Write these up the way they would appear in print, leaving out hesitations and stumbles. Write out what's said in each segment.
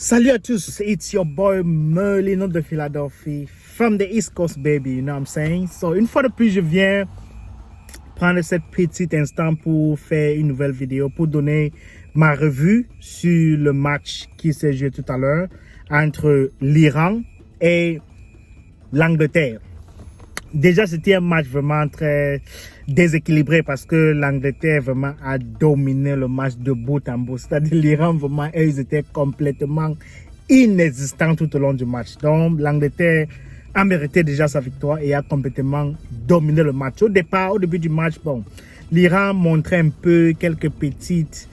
Salut à tous, it's your boy Merlino de Philadelphie, from the East Coast baby, you know what I'm saying? So une fois de plus, je viens prendre cet petit instant pour faire une nouvelle vidéo, pour donner ma revue sur le match qui s'est joué tout à l'heure entre l'Iran et l'Angleterre. Déjà, c'était un match vraiment très déséquilibré parce que l'Angleterre vraiment a dominé le match de bout en bout. C'est-à-dire l'Iran, vraiment, eux, ils étaient complètement inexistants tout au long du match. Donc, l'Angleterre a mérité déjà sa victoire et a complètement dominé le match. Au début du match, bon, l'Iran montrait un peu quelques petites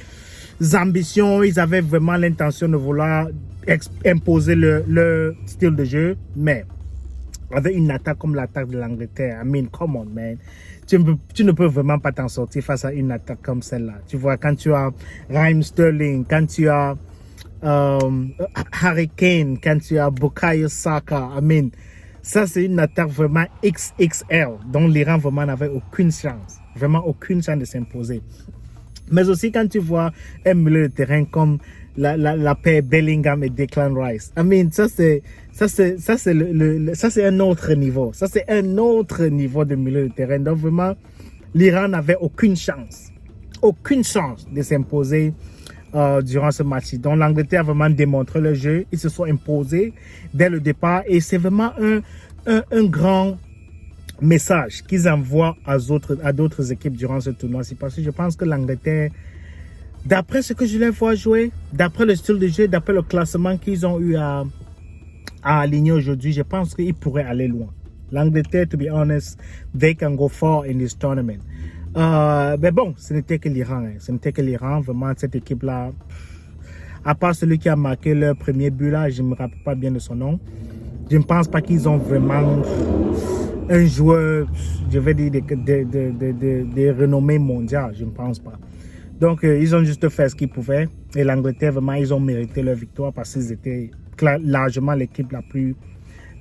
ambitions. Ils avaient vraiment l'intention de vouloir imposer leur style de jeu, mais avec une attaque comme l'attaque de l'Angleterre, I mean, come on, man. Tu ne peux vraiment pas t'en sortir face à une attaque comme celle-là. Tu vois, quand tu as Raheem Sterling, quand tu as Harry Kane, quand tu as Bukayo Saka, I mean, ça c'est une attaque vraiment XXL, dont l'Iran vraiment n'avait aucune chance. Vraiment aucune chance de s'imposer. Mais aussi quand tu vois un milieu de terrain comme la paire Bellingham et Declan Rice. I mean, ça c'est un autre niveau. Ça c'est un autre niveau de milieu de terrain. Donc vraiment, l'Iran n'avait aucune chance de s'imposer durant ce match. Donc l'Angleterre a vraiment démontré le jeu. Ils se sont imposés dès le départ et c'est vraiment un grand message qu'ils envoient à d'autres équipes durant ce tournoi. C'est parce que je pense que l'Angleterre, d'après ce que je les vois jouer, d'après le style de jeu, d'après le classement qu'ils ont eu à aligner aujourd'hui, je pense qu'ils pourraient aller loin. L'Angleterre, to be honest, they can go far in this tournament. Mais bon, ce n'était que l'Iran. Ce n'était que l'Iran. Vraiment, cette équipe-là, à part celui qui a marqué leur premier but là, je ne me rappelle pas bien de son nom. Je ne pense pas qu'ils ont vraiment un joueur, je vais dire, des renommées mondiales. Je ne pense pas. Donc, ils ont juste fait ce qu'ils pouvaient. Et l'Angleterre, vraiment, ils ont mérité leur victoire parce qu'ils étaient largement l'équipe la plus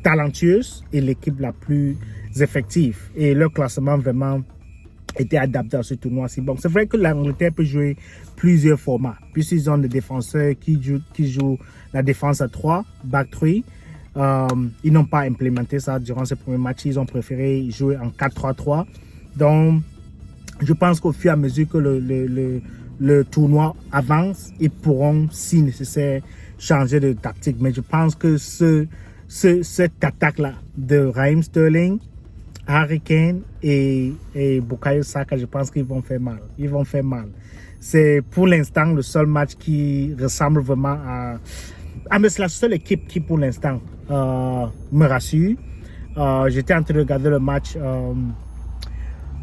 talentueuse et l'équipe la plus effective. Et leur classement, vraiment, était adapté à ce tournoi-ci. Bon, c'est vrai que l'Angleterre peut jouer plusieurs formats. Puisqu'ils ont des défenseurs qui jouent la défense à 3, back 3. Ils n'ont pas implémenté ça durant ce premier match. Ils ont préféré jouer en 4-3-3. Donc, je pense qu'au fur et à mesure que le tournoi avance, ils pourront, si nécessaire, changer de tactique. Mais je pense que cette attaque-là de Raheem Sterling, Harry Kane et Bukayo Saka, je pense qu'ils vont faire mal. Ils vont faire mal. C'est pour l'instant le seul match qui ressemble vraiment à... Ah, mais c'est la seule équipe qui, pour l'instant, me rassure. J'étais en train de regarder le match...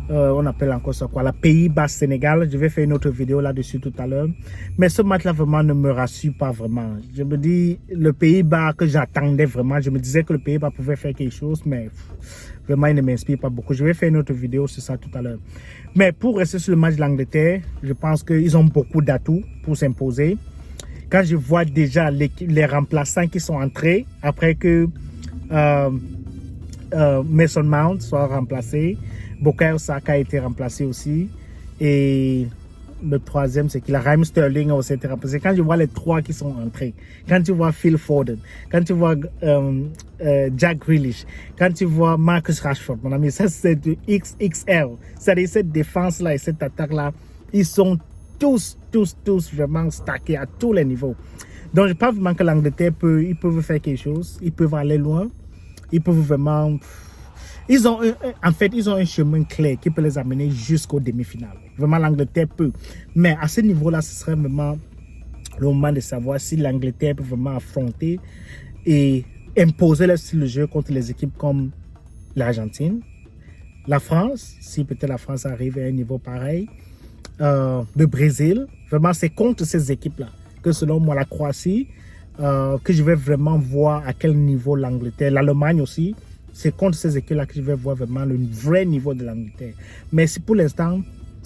on appelle encore ça quoi, la Pays-Bas-Sénégal. Je vais faire une autre vidéo là-dessus tout à l'heure. Mais ce match-là, vraiment, ne me rassure pas vraiment. Je me dis, le Pays-Bas que j'attendais vraiment, je me disais que le Pays-Bas pouvait faire quelque chose, mais vraiment, il ne m'inspire pas beaucoup. Je vais faire une autre vidéo sur ça tout à l'heure. Mais pour rester sur le match de l'Angleterre, je pense qu'ils ont beaucoup d'atouts pour s'imposer. Quand je vois déjà les remplaçants qui sont entrés, après que Mason Mount soit remplacé, Bukayo Saka a été remplacé aussi. Et le troisième, c'est qu'il a Raheem Sterling a aussi été remplacé. Quand je vois les trois qui sont entrés, quand tu vois Phil Foden, quand tu vois Jack Grealish, quand tu vois Marcus Rashford, mon ami, ça c'est du XXL. C'est-à-dire cette défense-là et cette attaque-là, ils sont tous vraiment stackés à tous les niveaux. Donc je pense vraiment que l'Angleterre ils peuvent faire quelque chose, ils peuvent aller loin, ils peuvent vraiment... Ils ont un chemin clair qui peut les amener jusqu'aux demi-finales. Vraiment, l'Angleterre peut. Mais à ce niveau-là, ce serait vraiment le moment de savoir si l'Angleterre peut vraiment affronter et imposer leur style de jeu contre les équipes comme l'Argentine, la France, si peut-être la France arrive à un niveau pareil, le Brésil. Vraiment, c'est contre ces équipes-là que, selon moi, la Croatie, que je vais vraiment voir à quel niveau l'Angleterre, l'Allemagne aussi. C'est contre ces équipes-là que je vais voir vraiment le vrai niveau de l'Angleterre. Mais pour l'instant,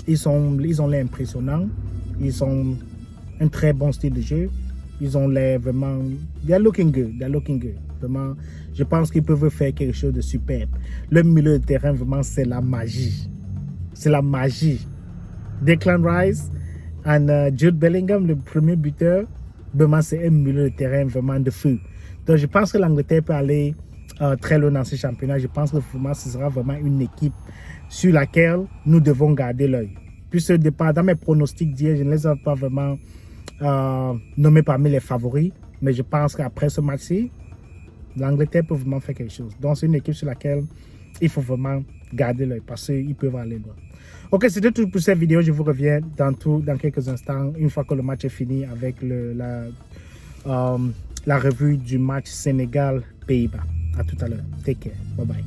ils ont l'air impressionnants. Ils ont un très bon style de jeu. Ils ont l'air vraiment... They're looking good. Vraiment, je pense qu'ils peuvent faire quelque chose de superbe. Le milieu de terrain, vraiment, c'est la magie. C'est la magie. Declan Rice et Jude Bellingham, le premier buteur. Vraiment, c'est un milieu de terrain vraiment de feu. Donc, je pense que l'Angleterre peut aller très loin dans ce championnat. Je pense que vraiment, ce sera vraiment une équipe sur laquelle nous devons garder l'œil. Puisque dans mes pronostics d'hier, je ne les ai pas vraiment nommés parmi les favoris. Mais je pense qu'après ce match-ci, l'Angleterre peut vraiment faire quelque chose. Donc, c'est une équipe sur laquelle il faut vraiment garder l'œil parce qu'ils peuvent aller loin. Ok, c'était tout pour cette vidéo. Je vous reviens dans quelques instants, une fois que le match est fini, avec la revue du match Sénégal-Pays-Bas. À tout à l'heure. Take care. Bye bye.